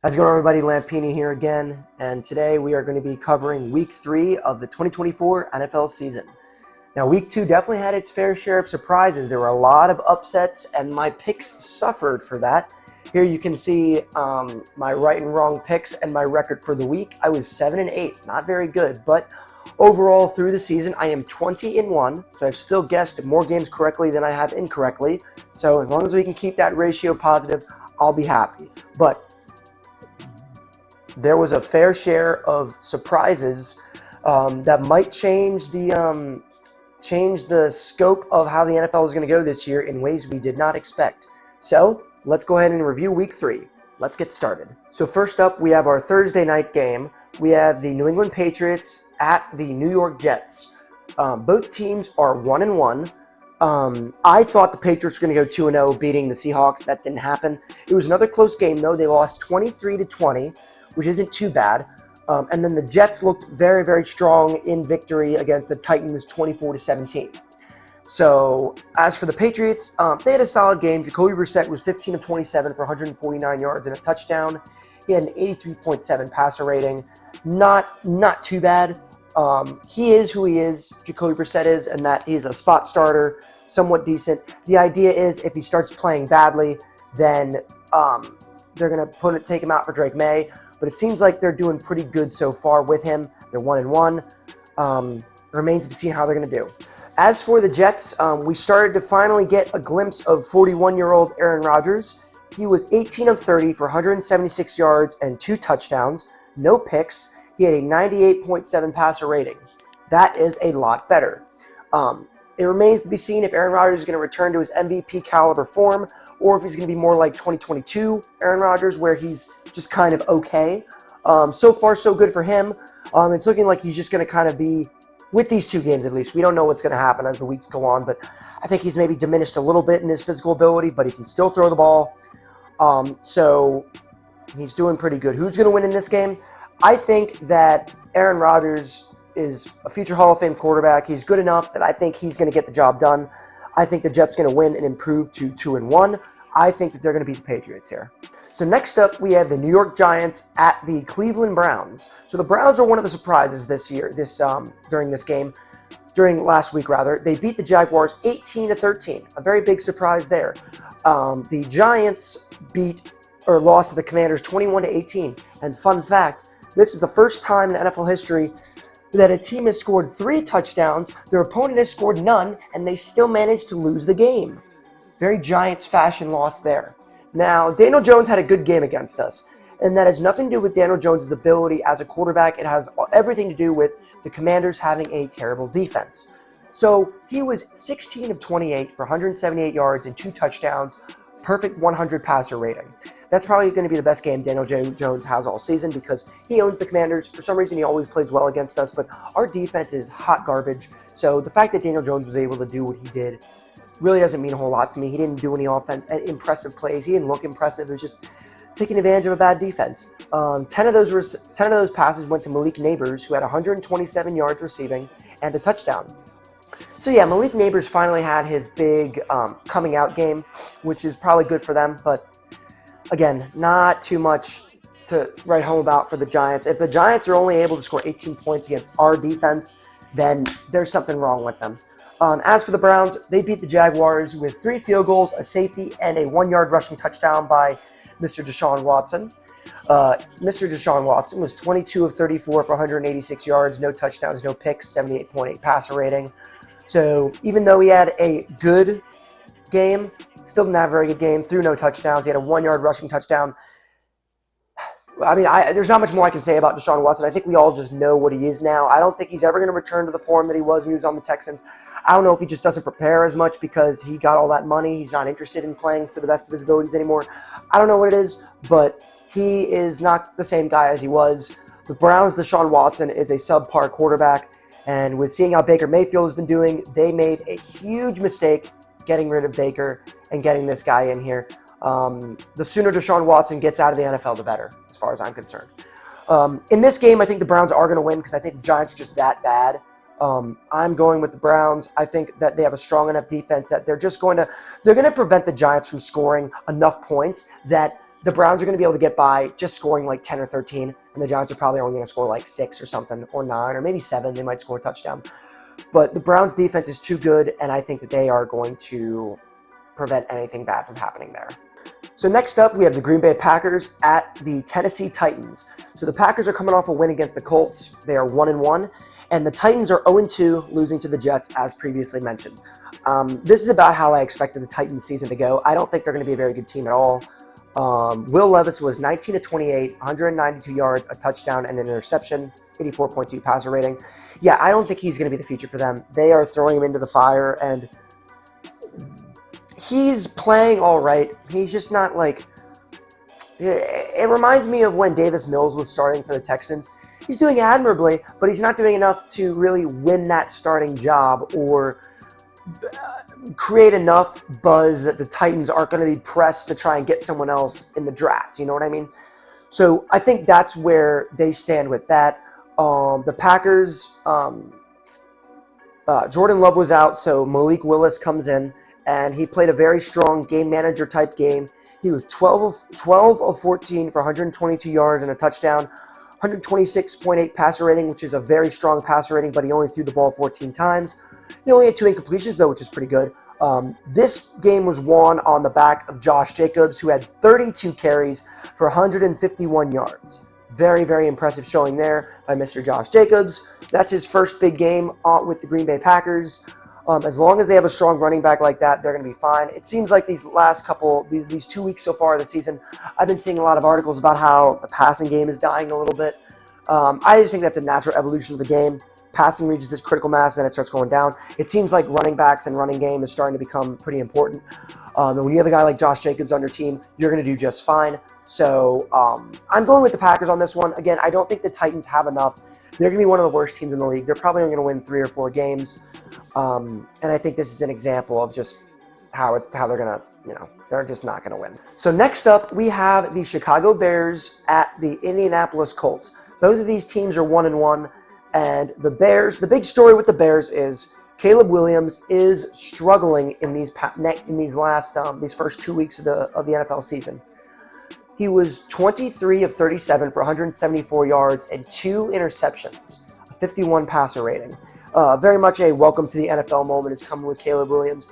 How's it going, everybody? Lampini here again, and today we are going to be covering Week 3 of the 2024 NFL season. Now, Week 2 definitely had its fair share of surprises. There were a lot of upsets, and my picks suffered for that. Here you can see my right and wrong picks and my record for the week. I was 7-8, not very good, but overall through the season, I am 20-1, so I've still guessed more games correctly than I have incorrectly. So as long as we can keep that ratio positive, I'll be happy. But there was a fair share of surprises that might change the scope of how the NFL is going to go this year in ways we did not expect. So let's go ahead and review Week 3. Let's get started. So first up, we have our Thursday night game. We have the New England Patriots at the New York Jets. Both teams are 1-1. I thought the Patriots were going to go 2-0, beating the Seahawks. That didn't happen. It was another close game, though. They lost 23-20. Which isn't too bad. And then the Jets looked very, very strong in victory against the Titans 24-17. So as for the Patriots, they had a solid game. Jacoby Brissett was 15 of 27 for 149 yards and a touchdown. He had an 83.7 passer rating. Not too bad. He is who he is, Jacoby Brissett is, and that he's a spot starter, somewhat decent. The idea is if he starts playing badly, then they're going to take him out for Drake May. But it seems like they're doing pretty good so far with him. They're 1-1. Remains to be seen how they're going to do. As for the Jets, we started to finally get a glimpse of 41-year-old Aaron Rodgers. He was 18 of 30 for 176 yards and 2 touchdowns, no picks. He had a 98.7 passer rating. That is a lot better. It remains to be seen if Aaron Rodgers is going to return to his MVP caliber form or if he's going to be more like 2022 Aaron Rodgers where he's just kind of okay. So far, so good for him. It's looking like he's just going to kind of be, with these 2 games at least, we don't know what's going to happen as the weeks go on, but I think he's maybe diminished a little bit in his physical ability, but he can still throw the ball. So he's doing pretty good. Who's going to win in this game? I think that Aaron Rodgers is a future Hall of Fame quarterback. He's good enough that I think he's going to get the job done. I think the Jets are going to win and improve to 2-1. I think that they're going to beat the Patriots here. So next up, we have the New York Giants at the Cleveland Browns. So the Browns are one of the surprises this year, during last week rather. They beat the Jaguars 18-13, a very big surprise there. The Giants lost to the Commanders 21-18. And fun fact, this is the first time in NFL history that a team has scored 3 touchdowns, their opponent has scored none, and they still managed to lose the game. Very Giants fashion loss there. Now, Daniel Jones had a good game against us, and that has nothing to do with Daniel Jones' ability as a quarterback. It has everything to do with the Commanders having a terrible defense. So he was 16 of 28 for 178 yards and 2 touchdowns, perfect 100 passer rating. That's probably going to be the best game Daniel Jones has all season because he owns the Commanders. For some reason, he always plays well against us, but our defense is hot garbage. So the fact that Daniel Jones was able to do what he did really doesn't mean a whole lot to me. He didn't do any impressive plays. He didn't look impressive. It was just taking advantage of a bad defense. 10 of those passes went to Malik Neighbors, who had 127 yards receiving and a touchdown. So yeah, Malik Neighbors finally had his big coming out game, which is probably good for them. But again, not too much to write home about for the Giants. If the Giants are only able to score 18 points against our defense, then there's something wrong with them. As for the Browns, they beat the Jaguars with 3 field goals, a safety, and a 1-yard rushing touchdown by Mr. Deshaun Watson. Mr. Deshaun Watson was 22 of 34 for 186 yards, no touchdowns, no picks, 78.8 passer rating. So even though he had a good game, still didn't have a very good game, threw no touchdowns. He had a 1-yard rushing touchdown. I mean, there's not much more I can say about Deshaun Watson. I think we all just know what he is now. I don't think he's ever going to return to the form that he was when he was on the Texans. I don't know if he just doesn't prepare as much because he got all that money. He's not interested in playing to the best of his abilities anymore. I don't know what it is, but he is not the same guy as he was. The Browns' Deshaun Watson is a subpar quarterback, and with seeing how Baker Mayfield has been doing, they made a huge mistake getting rid of Baker and getting this guy in here. The sooner Deshaun Watson gets out of the NFL, the better, as far as I'm concerned. In this game, I think the Browns are going to win because I think the Giants are just that bad. I'm going with the Browns. I think that they have a strong enough defense that they're going to prevent the Giants from scoring enough points that the Browns are going to be able to get by just scoring like 10 or 13, and the Giants are probably only going to score like 6 or something, or 9, or maybe 7. They might score a touchdown. But the Browns' defense is too good, and I think that they are going to prevent anything bad from happening there. So next up, we have the Green Bay Packers at the Tennessee Titans. So the Packers are coming off a win against the Colts. They are 1-1, and the Titans are 0-2, losing to the Jets, as previously mentioned. This is about how I expected the Titans season to go. I don't think they're going to be a very good team at all. Will Levis was 19-28, 192 yards, a touchdown, and an interception, 84.2 passer rating. Yeah, I don't think he's going to be the future for them. They are throwing him into the fire, and he's playing all right. He's just not like... It reminds me of when Davis Mills was starting for the Texans. He's doing admirably, but he's not doing enough to really win that starting job or create enough buzz that the Titans aren't going to be pressed to try and get someone else in the draft. You know what I mean? So I think that's where they stand with that. The Packers, Jordan Love was out, so Malik Willis comes in, and he played a very strong game manager type game. He was 12 of 14 for 122 yards and a touchdown, 126.8 passer rating, which is a very strong passer rating, but he only threw the ball 14 times. He only had 2 incompletions, though, which is pretty good. This game was won on the back of Josh Jacobs, who had 32 carries for 151 yards. Very, very impressive showing there by Mr. Josh Jacobs. That's his first big game with the Green Bay Packers. As long as they have a strong running back like that, they're going to be fine. It seems like these 2 weeks so far of the season, I've been seeing a lot of articles about how the passing game is dying a little bit. I just think that's a natural evolution of the game. Passing reaches this critical mass, and then it starts going down. It seems like running backs and running game is starting to become pretty important. And when you have a guy like Josh Jacobs on your team, you're going to do just fine. So I'm going with the Packers on this one. Again, I don't think the Titans have enough. They're going to be one of the worst teams in the league. They're probably only going to win 3 or 4 games. And I think this is an example of just how they're going to, they're just not going to win. So next up, we have the Chicago Bears at the Indianapolis Colts. Both of these teams are 1-1. And the Bears, the big story with the Bears is Caleb Williams is struggling in these first 2 weeks of the NFL season. He was 23 of 37 for 174 yards and 2 interceptions, a 51 passer rating. Very much a welcome to the NFL moment is coming with Caleb Williams.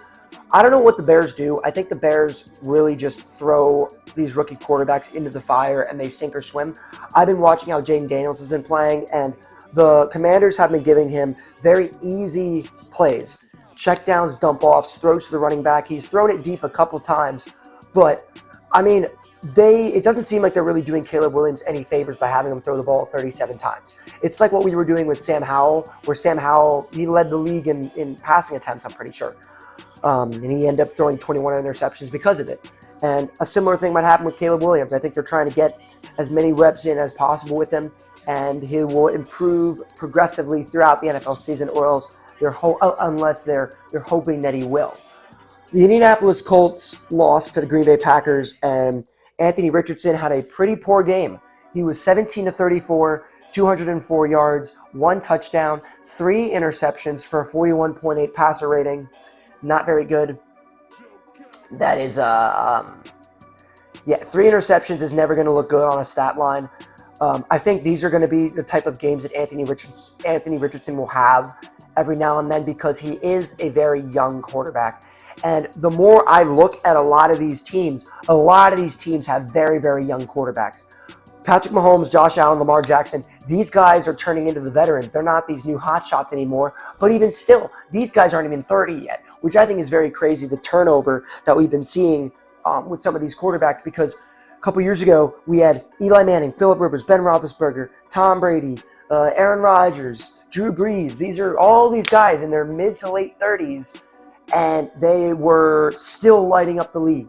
I don't know what the Bears do. I think the Bears really just throw these rookie quarterbacks into the fire and they sink or swim. I've been watching how Jaden Daniels has been playing, and the Commanders have been giving him very easy plays. Check downs, dump offs, throws to the running back. He's thrown it deep a couple times. But, I mean, it doesn't seem like they're really doing Caleb Williams any favors by having him throw the ball 37 times. It's like what we were doing with Sam Howell, where Sam Howell, he led the league in passing attempts, I'm pretty sure. And he ended up throwing 21 interceptions because of it. And a similar thing might happen with Caleb Williams. I think they're trying to get as many reps in as possible with him, and he will improve progressively throughout the NFL season, or else unless they're hoping that he will. The Indianapolis Colts lost to the Green Bay Packers, and Anthony Richardson had a pretty poor game. He was 17 of 34, 204 yards, 1 touchdown, 3 interceptions for a 41.8 passer rating. Not very good. That is, 3 interceptions is never going to look good on a stat line. I think these are going to be the type of games that Anthony Richardson will have every now and then, because he is a very young quarterback. And the more I look at a lot of these teams have very, very young quarterbacks. Patrick Mahomes, Josh Allen, Lamar Jackson, these guys are turning into the veterans. They're not these new hotshots anymore. But even still, these guys aren't even 30 yet, which I think is very crazy, the turnover that we've been seeing with some of these quarterbacks. Because a couple years ago, we had Eli Manning, Phillip Rivers, Ben Roethlisberger, Tom Brady, Aaron Rodgers, Drew Brees. These are all these guys in their mid to late 30s, and they were still lighting up the league.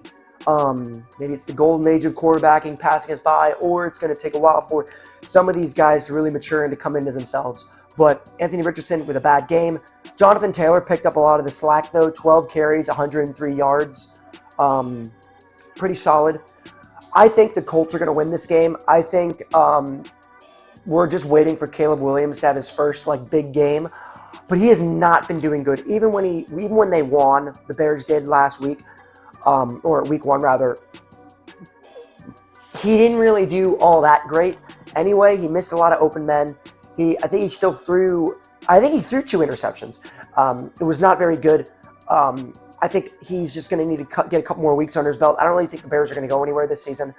Maybe it's the golden age of quarterbacking passing us by, or it's going to take a while for some of these guys to really mature and to come into themselves. But Anthony Richardson with a bad game. Jonathan Taylor picked up a lot of the slack, though. 12 carries, 103 yards. Pretty solid. I think the Colts are going to win this game. I think we're just waiting for Caleb Williams to have his first big game. But he has not been doing good. Even when they won, the Bears did last week, or week 1 rather, he didn't really do all that great. Anyway, he missed a lot of open men. I think he threw 2 interceptions. It was not very good. I think he's just going to need to get a couple more weeks under his belt. I don't really think the Bears are going to go anywhere this season.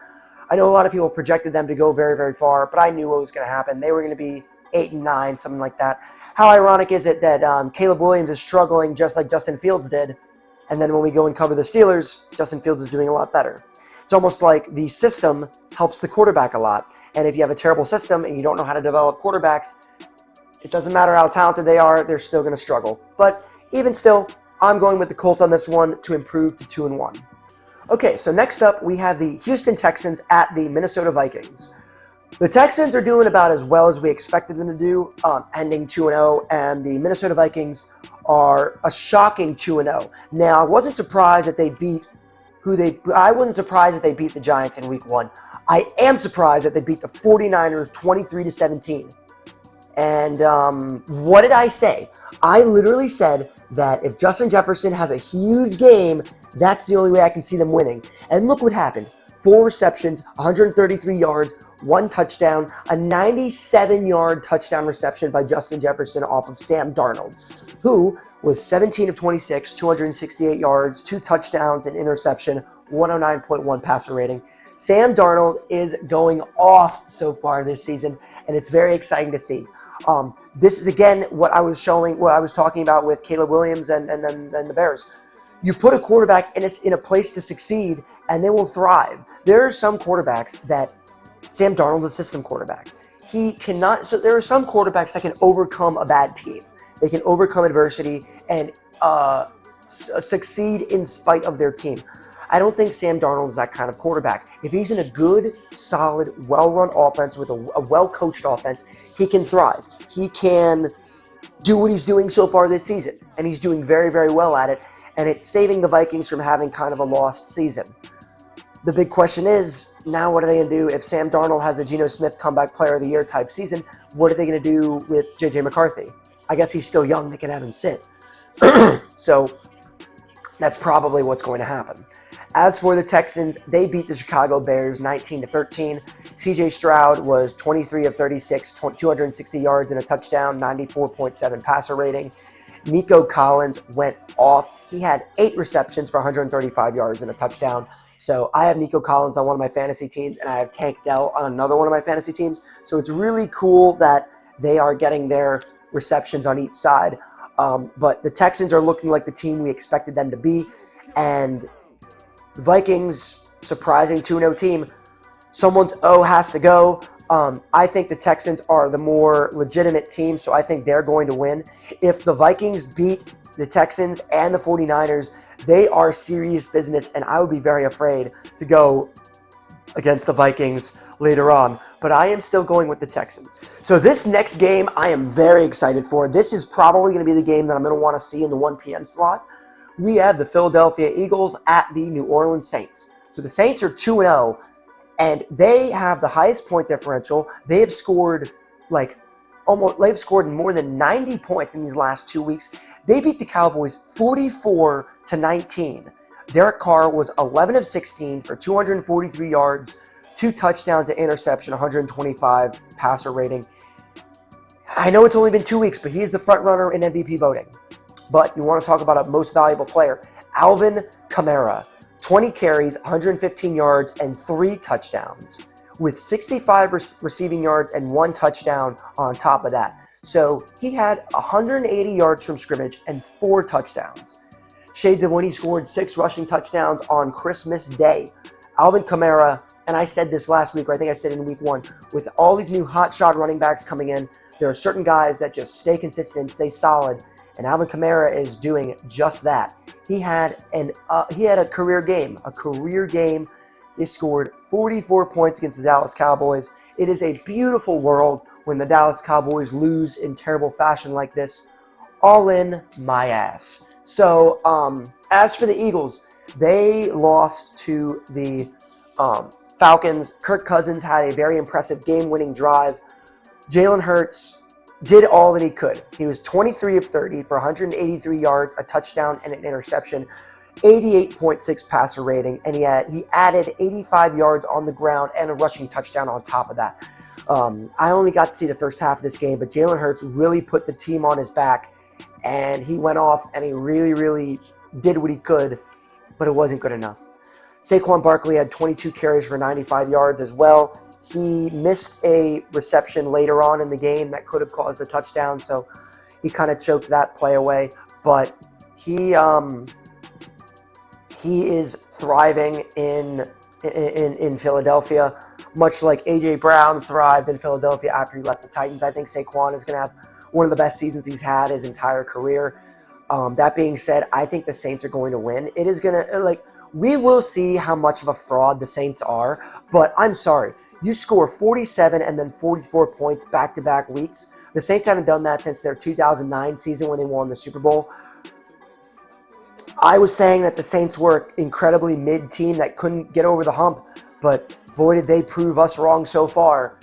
I know a lot of people projected them to go very, very far, but I knew what was going to happen. They were going to be 8-9, something like that. How ironic is it that Caleb Williams is struggling just like Justin Fields did, and then when we go and cover the Steelers, Justin Fields is doing a lot better. It's almost like the system helps the quarterback a lot, and if you have a terrible system and you don't know how to develop quarterbacks, it doesn't matter how talented they are, they're still going to struggle. But even still, I'm going with the Colts on this one to improve to 2-1. Okay, so next up, we have the Houston Texans at the Minnesota Vikings. The Texans are doing about as well as we expected them to do, ending 2-0, and the Minnesota Vikings are a shocking 2-0. Now, I wasn't surprised that they beat I wasn't surprised that they beat the Giants in Week 1. I am surprised that they beat the 49ers 23-17. And what did I say? I literally said that if Justin Jefferson has a huge game, that's the only way I can see them winning. And look what happened. 4 receptions, 133 yards, 1 touchdown, a 97-yard touchdown reception by Justin Jefferson off of Sam Darnold, who was 17 of 26, 268 yards, 2 touchdowns, an interception, 109.1 passer rating. Sam Darnold is going off so far this season, and it's very exciting to see. This is, again, what I was talking about with Caleb Williams and the Bears. You put a quarterback in a place to succeed, and they will thrive. There are some quarterbacks that Sam Darnold is a system quarterback. He cannot. So there are some quarterbacks that can overcome a bad team. They can overcome adversity and succeed in spite of their team. I don't think Sam Darnold is that kind of quarterback. If he's in a good, solid, well-run offense with a well-coached offense, he can thrive. He can do what he's doing so far this season, and he's doing very, very well at it, and it's saving the Vikings from having kind of a lost season. The big question is, now what are they going to do if Sam Darnold has a Geno Smith comeback player of the year type season? What are they going to do with J.J. McCarthy? I guess he's still young. They can have him sit. So that's probably what's going to happen. As for the Texans, they beat the Chicago Bears 19-13. C.J. Stroud was 23 of 36, 260 yards and a touchdown, 94.7 passer rating. Nico Collins went off. He had 8 receptions for 135 yards and a touchdown. So I have Nico Collins on one of my fantasy teams, and I have Tank Dell on another one of my fantasy teams. So it's really cool that they are getting their receptions on each side. But the Texans are looking like the team we expected them to be. And the Vikings, surprising 2-0 team. Someone's O has to go. I think the Texans are the more legitimate team, so I think they're going to win. If the Vikings beat the Texans and the 49ers, they are serious business, and I would be very afraid to go against the Vikings later on. But I am still going with the Texans. So this next game I am very excited for. This is probably going to be the game that I'm going to want to see in the 1 p.m. slot. We have the Philadelphia Eagles at the New Orleans Saints. So the Saints are 2-0, and they have the highest point differential. They have scored they've scored more than 90 points in these last 2 weeks. They beat the Cowboys 44-19. Derek Carr was 11 of 16 for 243 yards, 2 touchdowns, an interception, 125 passer rating. I know it's only been 2 weeks, but he's the front runner in MVP voting. But you want to talk about a most valuable player. Alvin Kamara, 20 carries, 115 yards, and 3 touchdowns, with 65 receiving yards and 1 touchdown on top of that. So he had 180 yards from scrimmage and 4 touchdowns. Shades of when he scored 6 rushing touchdowns on Christmas Day. Alvin Kamara, and I said this last week, or I think I said it in week 1, with all these new hotshot running backs coming in, there are certain guys that just stay consistent, stay solid, and Alvin Kamara is doing just that. He had a career game. They scored 44 points against the Dallas Cowboys. It is a beautiful world when the Dallas Cowboys lose in terrible fashion like this. All in my ass. So, as for the Eagles, they lost to the Falcons. Kirk Cousins had a very impressive game-winning drive. Jalen Hurts did all that he could. He was 23 of 30 for 183 yards, a touchdown, and an interception. 88.6 passer rating, and he added 85 yards on the ground and a rushing touchdown on top of that. I only got to see the first half of this game, but Jalen Hurts really put the team on his back, and he went off and he really, really did what he could, but it wasn't good enough. Saquon Barkley had 22 carries for 95 yards as well. He missed a reception later on in the game that could have caused a touchdown, so he kind of choked that play away. But he is thriving in Philadelphia, much like A.J. Brown thrived in Philadelphia after he left the Titans. I think Saquon is going to have one of the best seasons he's had his entire career. That being said, I think the Saints are going to win. It is going to, we will see how much of a fraud the Saints are, but I'm sorry. You score 47 and then 44 points back-to-back weeks. The Saints haven't done that since their 2009 season when they won the Super Bowl. I was saying that the Saints were an incredibly mid-team that couldn't get over the hump, but boy, did they prove us wrong so far.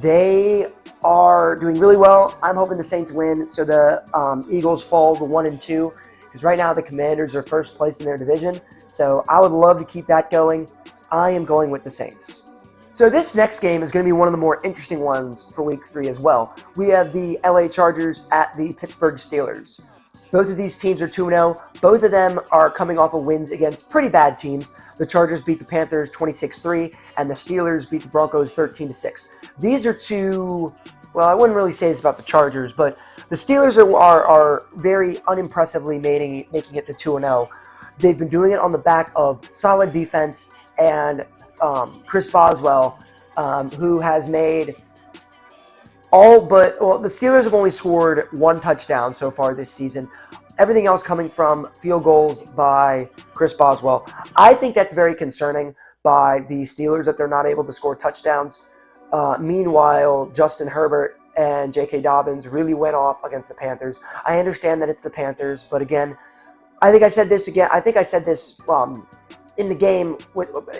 They are doing really well. I'm hoping the Saints win so the Eagles fall to 1-2, because right now the Commanders are first place in their division. So I would love to keep that going. I am going with the Saints. So this next game is going to be one of the more interesting ones for Week 3 as well. We have the LA Chargers at the Pittsburgh Steelers. Both of these teams are 2-0. Both of them are coming off of wins against pretty bad teams. The Chargers beat the Panthers 26-3, and the Steelers beat the Broncos 13-6. These are two, well, I wouldn't really say this about the Chargers, but the Steelers are very unimpressively making it to 2-0. They've been doing it on the back of solid defense and Chris Boswell, who has made the Steelers have only scored one touchdown so far this season. Everything else coming from field goals by Chris Boswell. I think that's very concerning by the Steelers that they're not able to score touchdowns. Meanwhile, Justin Herbert and J.K. Dobbins really went off against the Panthers. I understand that it's the Panthers, but again, I think I said this in the game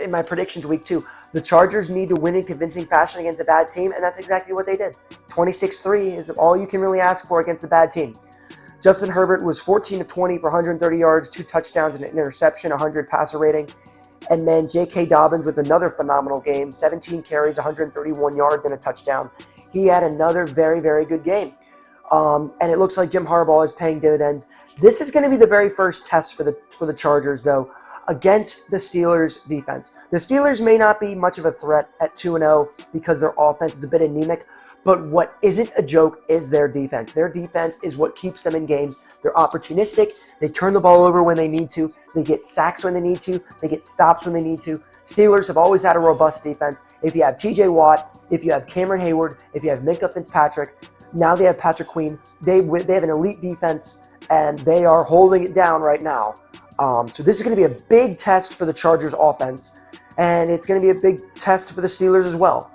in my predictions Week 2. The Chargers need to win in convincing fashion against a bad team, and that's exactly what they did. 26-3 is all you can really ask for against a bad team. Justin Herbert was 14-20 for 130 yards, 2 touchdowns and an interception, 100 passer rating. And then J.K. Dobbins with another phenomenal game, 17 carries, 131 yards and a touchdown. He had another very, very good game. And it looks like Jim Harbaugh is paying dividends. This is going to be the very first test for the Chargers, though, against the Steelers' defense. The Steelers may not be much of a threat at 2-0 because their offense is a bit anemic, but what isn't a joke is their defense. Their defense is what keeps them in games. They're opportunistic. They turn the ball over when they need to. They get sacks when they need to. They get stops when they need to. Steelers have always had a robust defense. If you have T.J. Watt, if you have Cameron Hayward, if you have Minkah Fitzpatrick, now they have Patrick Queen. They have an elite defense, and they are holding it down right now. So this is going to be a big test for the Chargers offense, and it's going to be a big test for the Steelers as well.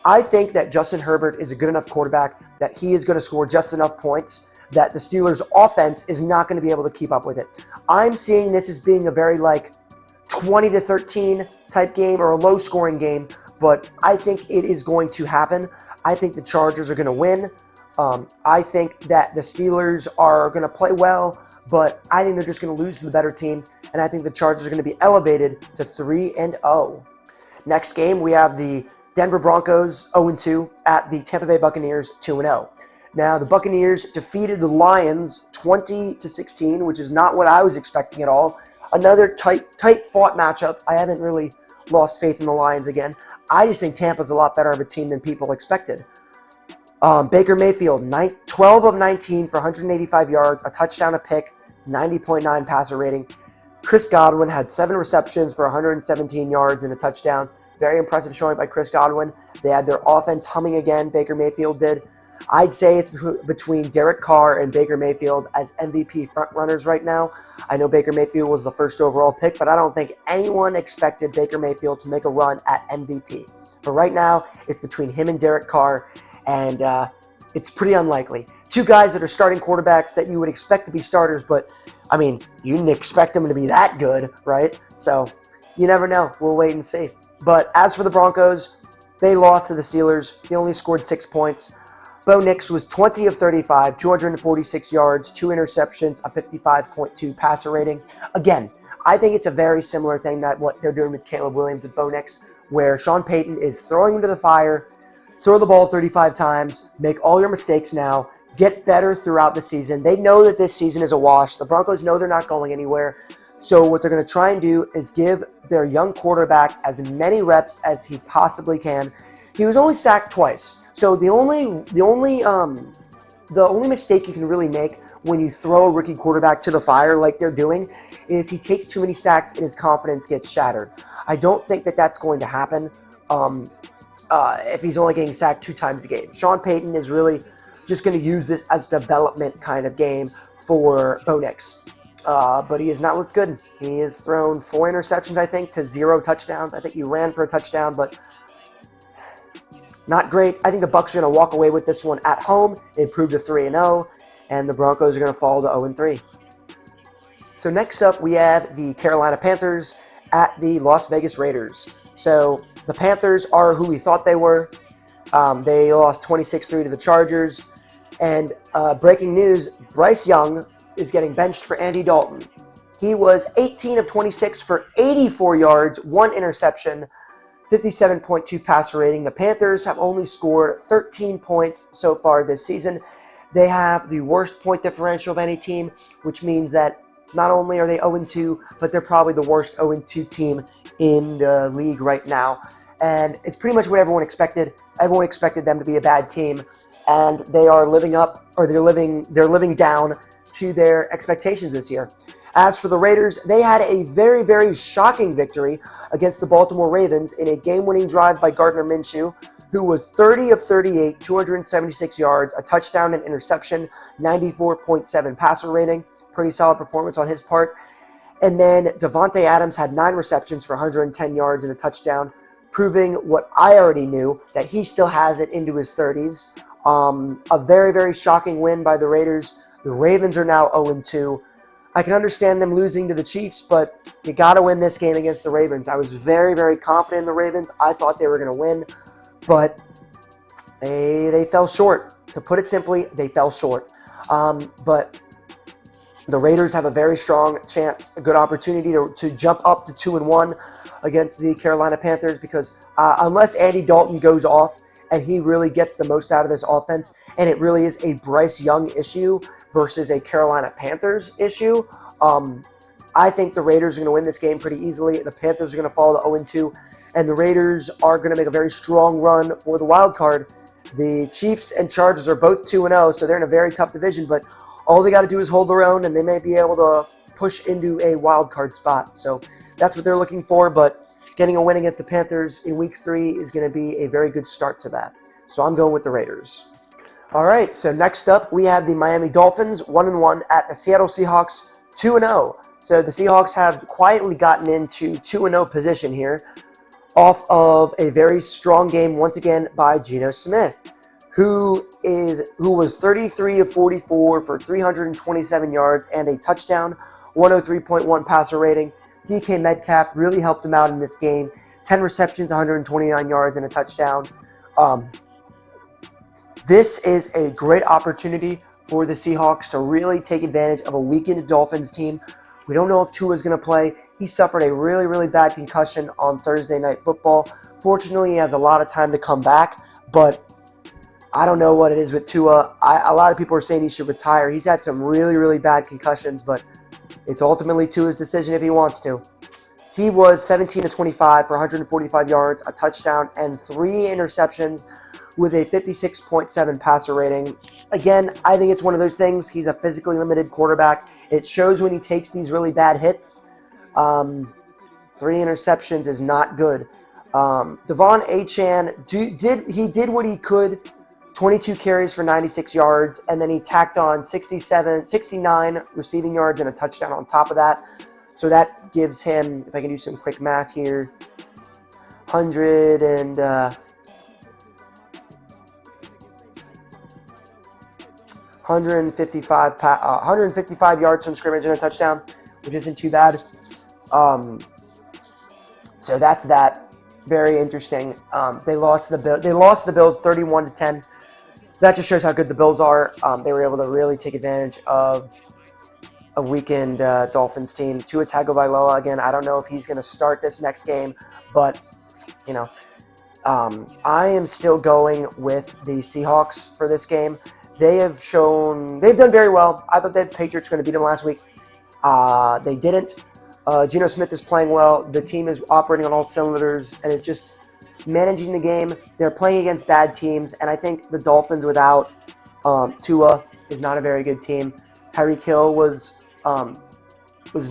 I think that Justin Herbert is a good enough quarterback that he is going to score just enough points that the Steelers offense is not going to be able to keep up with it. I'm seeing this as being a very 20-13 type game or a low scoring game, but I think it is going to happen. I think the Chargers are going to win. I think that the Steelers are going to play well, but I think they're just going to lose to the better team, and I think the Chargers are going to be elevated to 3-0. Next game, we have the Denver Broncos 0-2 at the Tampa Bay Buccaneers 2-0. Now, the Buccaneers defeated the Lions 20-16, which is not what I was expecting at all. Another tight-fought matchup. I haven't really lost faith in the Lions again. I just think Tampa's a lot better of a team than people expected. Baker Mayfield, 12 of 19 for 185 yards, a touchdown, a pick, 90.9 passer rating. Chris Godwin had 7 receptions for 117 yards and a touchdown. Very impressive showing by Chris Godwin. They had their offense humming again, Baker Mayfield did. I'd say it's between Derek Carr and Baker Mayfield as MVP frontrunners right now. I know Baker Mayfield was the first overall pick, but I don't think anyone expected Baker Mayfield to make a run at MVP. But right now, it's between him and Derek Carr, and it's pretty unlikely. 2 guys that are starting quarterbacks that you would expect to be starters, but, I mean, you didn't expect them to be that good, right? So, you never know. We'll wait and see. But as for the Broncos, they lost to the Steelers. They only scored 6 points. Bo Nix was 20 of 35, 246 yards, 2 interceptions, a 55.2 passer rating. Again, I think it's a very similar thing that what they're doing with Caleb Williams with Bo Nix, where Sean Payton is throwing him to the fire, throw the ball 35 times, make all your mistakes now, get better throughout the season. They know that this season is a wash. The Broncos know they're not going anywhere. So what they're going to try and do is give their young quarterback as many reps as he possibly can. He was only sacked twice. So the only mistake you can really make when you throw a rookie quarterback to the fire like they're doing is he takes too many sacks and his confidence gets shattered. I don't think that that's going to happen if he's only getting sacked 2 times a game. Sean Payton is really just going to use this as a development kind of game for Bo Nix. But he has not looked good. He has thrown 4 interceptions, I think, to 0 touchdowns. I think he ran for a touchdown, but not great. I think the Bucs are going to walk away with this one at home, improve to 3-0, and the Broncos are going to fall to 0-3. So next up, we have the Carolina Panthers at the Las Vegas Raiders. So the Panthers are who we thought they were. They lost 26-3 to the Chargers. And breaking news, Bryce Young is getting benched for Andy Dalton. He was 18 of 26 for 84 yards, 1 interception, 57.2 passer rating. The Panthers have only scored 13 points so far this season. They have the worst point differential of any team, which means that not only are they 0-2, but they're probably the worst 0-2 team in the league right now. And it's pretty much what everyone expected. Everyone expected them to be a bad team, and they are living up, or they're living down to their expectations this year. As for the Raiders, they had a very, very shocking victory against the Baltimore Ravens in a game-winning drive by Gardner Minshew, who was 30 of 38, 276 yards, a touchdown and interception, 94.7 passer rating. Pretty solid performance on his part. And then Devontae Adams had 9 receptions for 110 yards and a touchdown, proving what I already knew, that he still has it into his 30s. A very, very shocking win by the Raiders. The Ravens are now 0-2. I can understand them losing to the Chiefs, but you got to win this game against the Ravens. I was very, very confident in the Ravens. I thought they were going to win, but they fell short. To put it simply, they fell short. But the Raiders have a very strong chance, a good opportunity to jump up to 2-1 against the Carolina Panthers, because unless Andy Dalton goes off and he really gets the most out of this offense, and it really is a Bryce Young issue versus a Carolina Panthers issue, I think the Raiders are going to win this game pretty easily. The Panthers are going to fall to 0-2, and the Raiders are going to make a very strong run for the wild card. The Chiefs and Chargers are both 2-0, so they're in a very tough division, but all they got to do is hold their own, and they may be able to push into a wild card spot. So that's what they're looking for, but getting a win against the Panthers in Week 3 is going to be a very good start to that. So I'm going with the Raiders. All right, so next up, we have the Miami Dolphins, 1-1, at the Seattle Seahawks, 2-0. So the Seahawks have quietly gotten into 2-0 position here off of a very strong game, once again, by Geno Smith, who was 33 of 44 for 327 yards and a touchdown, 103.1 passer rating. DK Metcalf really helped him out in this game. 10 receptions, 129 yards, and a touchdown. This is a great opportunity for the Seahawks to really take advantage of a weakened Dolphins team. We don't know if Tua's going to play. He suffered a really, really bad concussion on Thursday Night Football. Fortunately, he has a lot of time to come back, but I don't know what it is with Tua. A lot of people are saying he should retire. He's had some really, really bad concussions, but it's ultimately Tua's decision if he wants to. He was 17 of 25 for 145 yards, a touchdown, and 3 interceptions with a 56.7 passer rating. Again, I think it's one of those things. He's a physically limited quarterback. It shows when he takes these really bad hits. 3 interceptions is not good. Devon Achane did what he could. 22 carries for 96 yards, and then he tacked on 69 receiving yards and a touchdown on top of that. So that gives him, if I can do some quick math here, 155 yards from scrimmage and a touchdown, which isn't too bad. So that's that. Very interesting. They lost the Bills 31-10. That just shows how good the Bills are. They were able to really take advantage of a weakened Dolphins team. Tua Tagovailoa, again, I don't know if he's going to start this next game, but, you know, I am still going with the Seahawks for this game. They've done very well. I thought that the Patriots were going to beat them last week. They didn't. Geno Smith is playing well. The team is operating on all cylinders, and it's just managing the game. They're playing against bad teams, and I think the Dolphins without Tua is not a very good team. Tyreek Hill was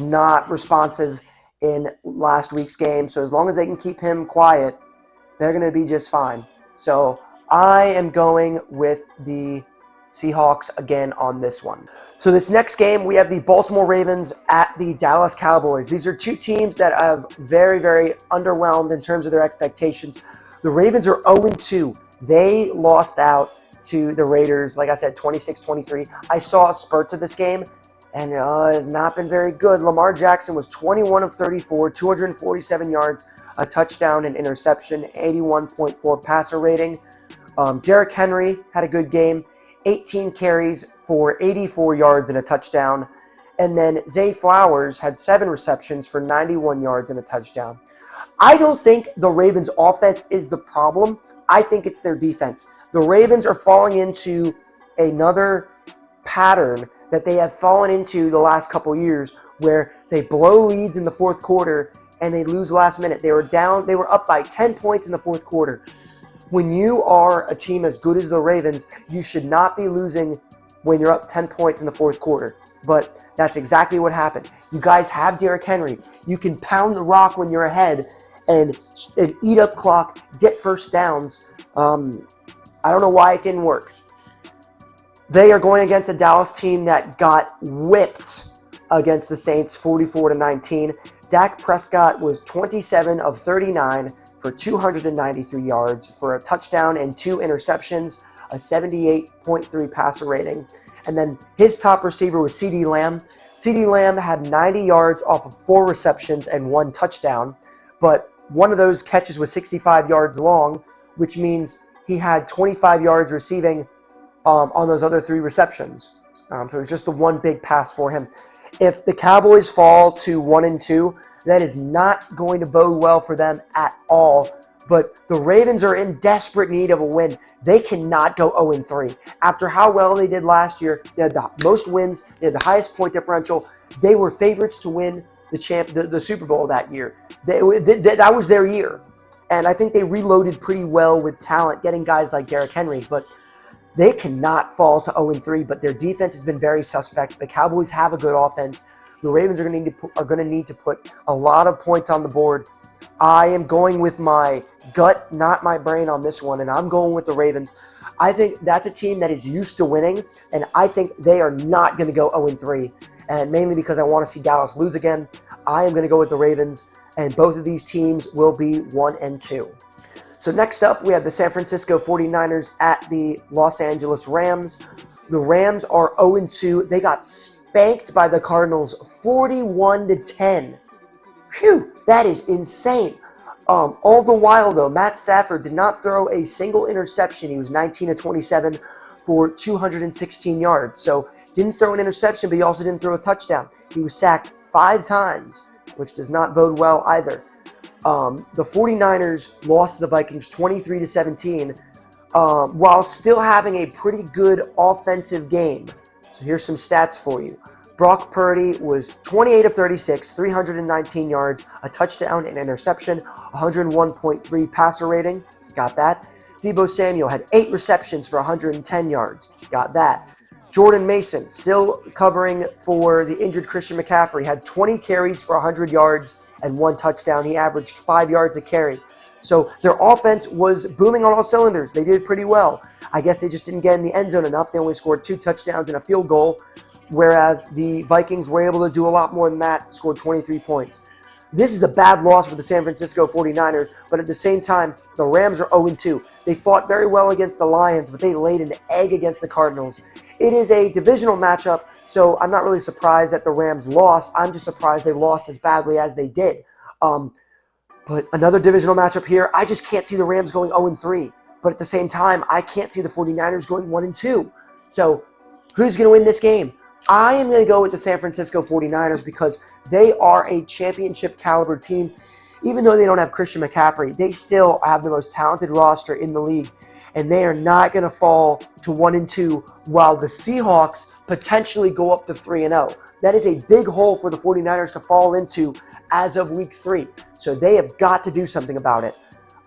not responsive in last week's game, so as long as they can keep him quiet, they're going to be just fine. So I am going with the Seahawks again on this one. So this next game, we have the Baltimore Ravens at the Dallas Cowboys. These are two teams that have very, very underwhelmed in terms of their expectations. The Ravens are 0-2. They lost out to the Raiders, like I said, 26-23. I saw spurts of this game, and it has not been very good. Lamar Jackson was 21 of 34, 247 yards, a touchdown, and interception, 81.4 passer rating. Derrick Henry had a good game, 18 carries for 84 yards and a touchdown. And then Zay Flowers had 7 receptions for 91 yards and a touchdown. I don't think the Ravens' offense is the problem. I think it's their defense. The Ravens are falling into another pattern that they have fallen into the last couple years where they blow leads in the fourth quarter and they lose last minute. They were up by 10 points in the fourth quarter. When you are a team as good as the Ravens, you should not be losing when you're up 10 points in the fourth quarter. But that's exactly what happened. You guys have Derrick Henry. You can pound the rock when you're ahead and eat up clock, get first downs. I don't know why it didn't work. They are going against a Dallas team that got whipped against the Saints 44-19. Dak Prescott was 27 of 39 for 293 yards for a touchdown and 2 interceptions, a 78.3 passer rating. And then his top receiver was CeeDee Lamb. CeeDee Lamb had 90 yards off of 4 receptions and 1 touchdown, but one of those catches was 65 yards long, which means he had 25 yards receiving on those other 3 receptions. So it was just the one big pass for him. If the Cowboys fall to 1-2, that is not going to bode well for them at all. But the Ravens are in desperate need of a win. They cannot go 0-3. After how well they did last year, they had the most wins, they had the highest point differential. They were favorites to win the Super Bowl that year. That was their year. And I think they reloaded pretty well with talent, getting guys like Derrick Henry. But they cannot fall to 0-3, but their defense has been very suspect. The Cowboys have a good offense. The Ravens are going to need to put a lot of points on the board. I am going with my gut, not my brain on this one, and I'm going with the Ravens. I think that's a team that is used to winning, and I think they are not going to go 0-3, and mainly because I want to see Dallas lose again. I am going to go with the Ravens, and both of these teams will be 1-2. So next up, we have the San Francisco 49ers at the Los Angeles Rams. The Rams are 0-2. They got spanked by the Cardinals 41-10. Phew, that is insane. All the while, though, Matt Stafford did not throw a single interception. He was 19-27 for 216 yards. So didn't throw an interception, but he also didn't throw a touchdown. He was sacked 5 times, which does not bode well either. The 49ers lost to the Vikings 23-17 while still having a pretty good offensive game. So here's some stats for you. Brock Purdy was 28 of 36, 319 yards, a touchdown and interception, 101.3 passer rating. Got that. Deebo Samuel had 8 receptions for 110 yards. Got that. Jordan Mason, still covering for the injured Christian McCaffrey, had 20 carries for 100 yards and 1 touchdown. He averaged 5 yards a carry. So their offense was booming on all cylinders. They did pretty well. I guess they just didn't get in the end zone enough. They only scored 2 touchdowns and a field goal, whereas the Vikings were able to do a lot more than that, scored 23 points. This is a bad loss for the San Francisco 49ers, but at the same time, the Rams are 0-2. They fought very well against the Lions, but they laid an egg against the Cardinals. It is a divisional matchup, so I'm not really surprised that the Rams lost. I'm just surprised they lost as badly as they did. But another divisional matchup here, I just can't see the Rams going 0-3. But at the same time, I can't see the 49ers going 1-2. So who's going to win this game? I am going to go with the San Francisco 49ers because they are a championship caliber team. Even though they don't have Christian McCaffrey, they still have the most talented roster in the league, and they are not going to fall to 1-2 while the Seahawks potentially go up to 3-0. That is a big hole for the 49ers to fall into as of week 3. So they have got to do something about it.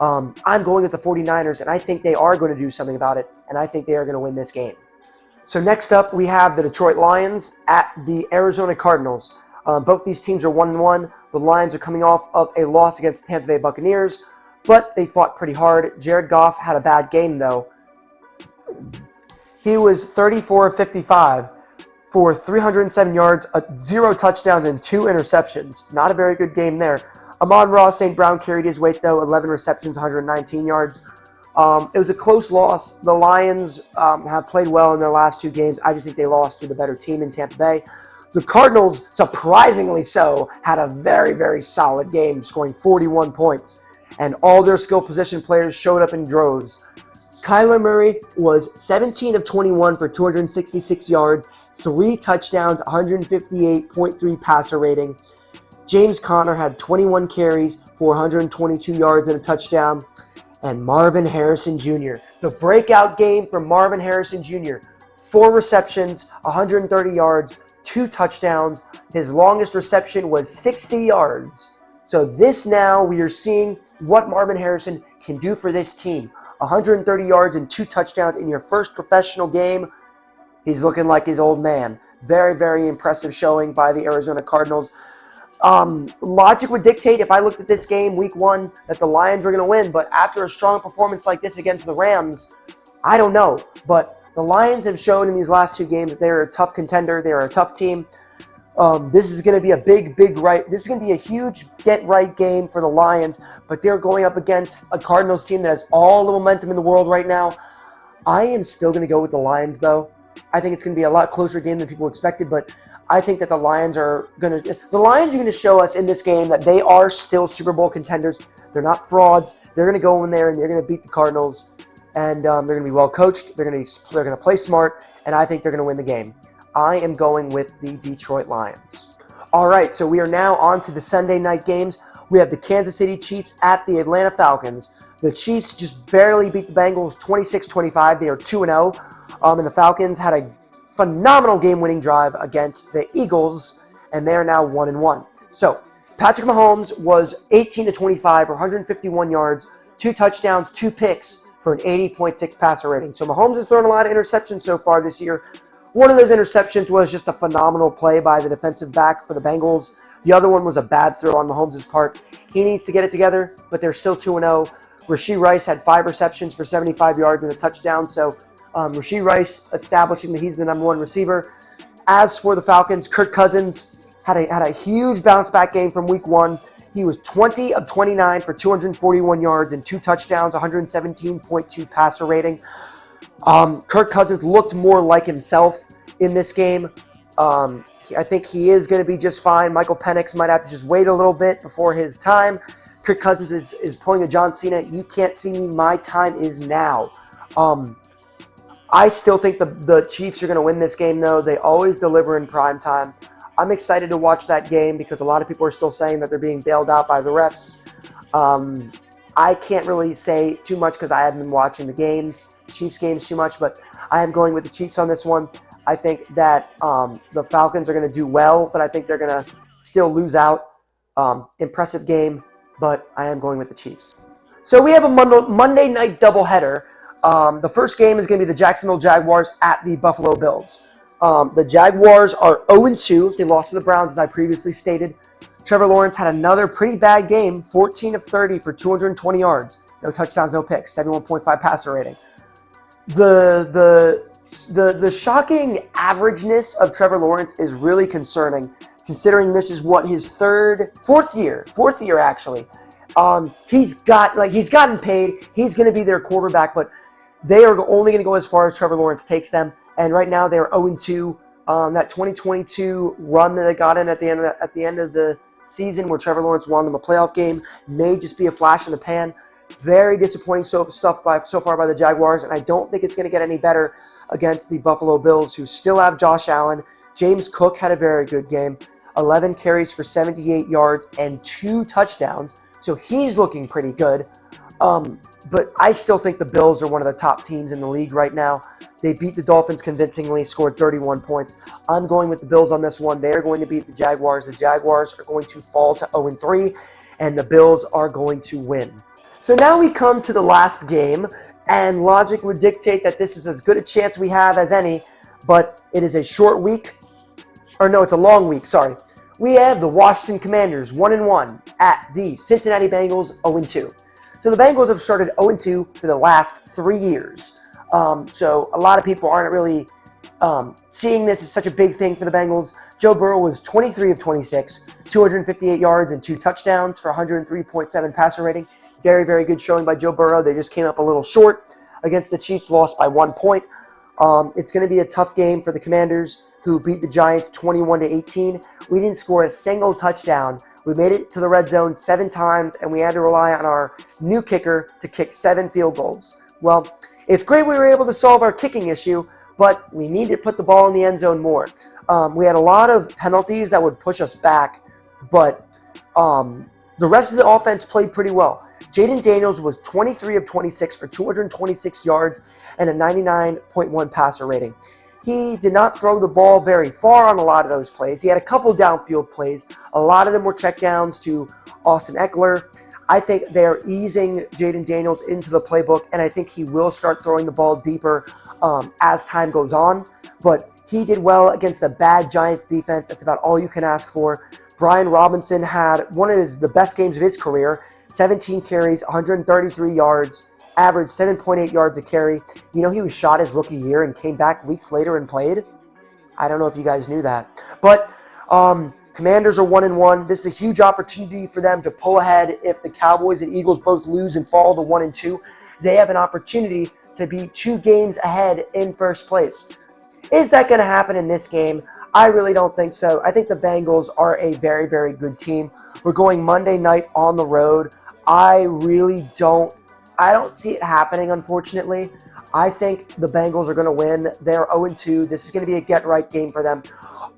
I'm going with the 49ers, and I think they are going to do something about it, and I think they are going to win this game. So next up, we have the Detroit Lions at the Arizona Cardinals. Both these teams are 1-1. The Lions are coming off of a loss against the Tampa Bay Buccaneers, but they fought pretty hard. Jared Goff had a bad game, though. He was 34 of 55 for 307 yards, 0 touchdowns, and 2 interceptions. Not a very good game there. Amon-Ra St. Brown carried his weight, though, 11 receptions, 119 yards. It was a close loss. The Lions have played well in their last 2 games. I just think they lost to the better team in Tampa Bay. The Cardinals, surprisingly so, had a very, very solid game, scoring 41 points. And all their skill position players showed up in droves. Kyler Murray was 17 of 21 for 266 yards, 3 touchdowns, 158.3 passer rating. James Conner had 21 carries for 122 yards and a touchdown. And Marvin Harrison Jr., the breakout game from Marvin Harrison Jr., 4 receptions, 130 yards, 2 touchdowns. His longest reception was 60 yards. So this now we are seeing what Marvin Harrison can do for this team. 130 yards and 2 touchdowns in your first professional game. He's looking like his old man. Very, very impressive showing by the Arizona Cardinals. Logic would dictate, if I looked at this game week 1, that the Lions were going to win. But after a strong performance like this against the Rams, I don't know. But the Lions have shown in these last 2 games that they're a tough contender. They're a tough team. This is going to be a this is going to be a huge get-right game for the Lions. But they're going up against a Cardinals team that has all the momentum in the world right now. I am still going to go with the Lions, though. I think it's going to be a lot closer game than people expected, but I think that the Lions are going to show us in this game that they are still Super Bowl contenders. They're not frauds. They're going to go in there and they're going to beat the Cardinals, and they're going to be well coached. They're going to play smart, and I think they're going to win the game. I am going with the Detroit Lions. All right, so we are now on to the Sunday night games. We have the Kansas City Chiefs at the Atlanta Falcons. The Chiefs just barely beat the Bengals 26-25. They are 2-0. And the Falcons had a phenomenal game-winning drive against the Eagles, and they are now 1-1. So Patrick Mahomes was 18-25 for 151 yards, 2 touchdowns, 2 picks for an 80.6 passer rating. So Mahomes has thrown a lot of interceptions so far this year. One of those interceptions was just a phenomenal play by the defensive back for the Bengals. The other one was a bad throw on Mahomes' part. He needs to get it together, but they're still 2-0. Rashee Rice had 5 receptions for 75 yards and a touchdown, so Rashee Rice establishing that he's the number 1 receiver. As for the Falcons, Kirk Cousins had a huge bounce-back game from week 1. He was 20 of 29 for 241 yards and 2 touchdowns, 117.2 passer rating. Kirk Cousins looked more like himself in this game. I think he is going to be just fine. Michael Penix might have to just wait a little bit before his time. Kirk Cousins is pulling a John Cena. You can't see me. My time is now. I still think the Chiefs are going to win this game, though. They always deliver in prime time. I'm excited to watch that game because a lot of people are still saying that they're being bailed out by the refs. I can't really say too much because I haven't been watching the Chiefs games too much, but I am going with the Chiefs on this one. I think that the Falcons are going to do well, but I think they're going to still lose out. Impressive game, but I am going with the Chiefs. So we have a Monday night doubleheader. The first game is going to be the Jacksonville Jaguars at the Buffalo Bills. The Jaguars are 0-2. They lost to the Browns, as I previously stated. Trevor Lawrence had another pretty bad game, 14 of 30 for 220 yards. No touchdowns, no picks, 71.5 passer rating. The shocking averageness of Trevor Lawrence is really concerning, considering this is what his fourth year actually. He's gotten paid. He's going to be their quarterback, but they are only going to go as far as Trevor Lawrence takes them. And right now they're 0-2. That 2022 run that they got in at the end of the season, where Trevor Lawrence won them a playoff game, may just be a flash in the pan. Very disappointing so far by the Jaguars, and I don't think it's going to get any better against the Buffalo Bills, who still have Josh Allen. James Cook had a very good game. 11 carries for 78 yards and 2 touchdowns. So he's looking pretty good. But I still think the Bills are one of the top teams in the league right now. They beat the Dolphins convincingly, scored 31 points. I'm going with the Bills on this one. They're going to beat the Jaguars. The Jaguars are going to fall to 0-3, and the Bills are going to win. So now we come to the last game, and logic would dictate that this is as good a chance we have as any, but it is a short week. Or no, it's a long week, sorry. We have the Washington Commanders 1-1 at the Cincinnati Bengals 0-2. So the Bengals have started 0-2 for the last 3 years. So a lot of people aren't really seeing this as such a big thing for the Bengals. Joe Burrow was 23 of 26, 258 yards and 2 touchdowns for 103.7 passer rating. Very, very good showing by Joe Burrow. They just came up a little short against the Chiefs, lost by 1 point. It's going to be a tough game for the Commanders, who beat the Giants 21-18. We didn't score a single touchdown. We made it to the red zone 7 times, and we had to rely on our new kicker to kick 7 field goals. Well, it's great we were able to solve our kicking issue, but we need to put the ball in the end zone more. We had a lot of penalties that would push us back, but the rest of the offense played pretty well. Jaden Daniels was 23 of 26 for 226 yards and a 99.1 passer rating. He did not throw the ball very far on a lot of those plays. He had a couple downfield plays. A lot of them were checkdowns to Austin Eckler. I think they're easing Jaden Daniels into the playbook, and I think he will start throwing the ball deeper as time goes on. But he did well against the bad Giants defense. That's about all you can ask for. Brian Robinson had one of the best games of his career, 17 carries, 133 yards, averaged 7.8 yards a carry. You know, he was shot his rookie year and came back weeks later and played. I don't know if you guys knew that. But Commanders are 1-1. This is a huge opportunity for them to pull ahead. If the Cowboys and Eagles both lose and fall to 1-2, they have an opportunity to be 2 games ahead in first place. Is that going to happen in this game? I really don't think so. I think the Bengals are a very, very good team. We're going Monday night on the road. I don't see it happening, unfortunately. I think the Bengals are going to win. They're 0-2. This is going to be a get-right game for them.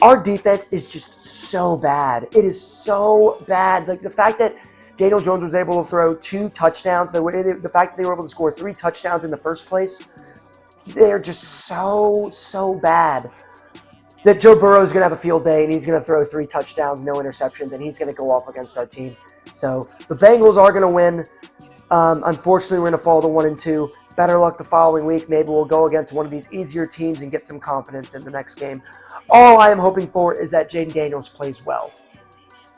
Our defense is just so bad. It is so bad. Like, the fact that Daniel Jones was able to throw 2 touchdowns, the fact that they were able to score 3 touchdowns in the first place, they're just so bad that Joe Burrow is going to have a field day, and he's going to throw 3 touchdowns, no interceptions, and he's going to go off against our team. So the Bengals are going to win. Unfortunately, we're going to fall to 1-2. Better luck the following week. Maybe we'll go against one of these easier teams and get some confidence in the next game. All I am hoping for is that Jaden Daniels plays well.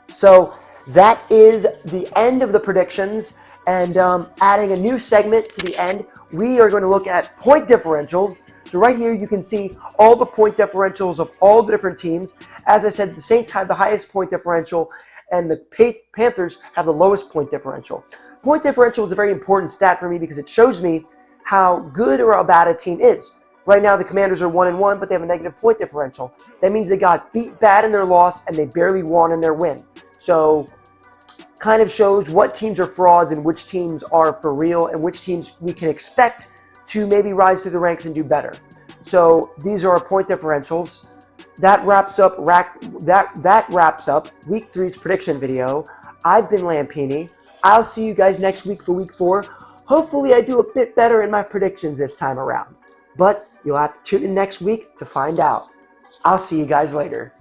So that is the end of the predictions. And adding a new segment to the end, we are going to look at point differentials. So right here you can see all the point differentials of all the different teams. As I said, the Saints have the highest point differential, and the Panthers have the lowest point differential. Point differential is a very important stat for me because it shows me how good or how bad a team is. Right now the Commanders are 1-1, but they have a negative point differential. That means they got beat bad in their loss and they barely won in their win. So kind of shows what teams are frauds and which teams are for real and which teams we can expect to maybe rise through the ranks and do better. So these are our point differentials. That wraps up week 3's prediction video. I've been Lampini. I'll see you guys next week for week 4. Hopefully I do a bit better in my predictions this time around. But you'll have to tune in next week to find out. I'll see you guys later.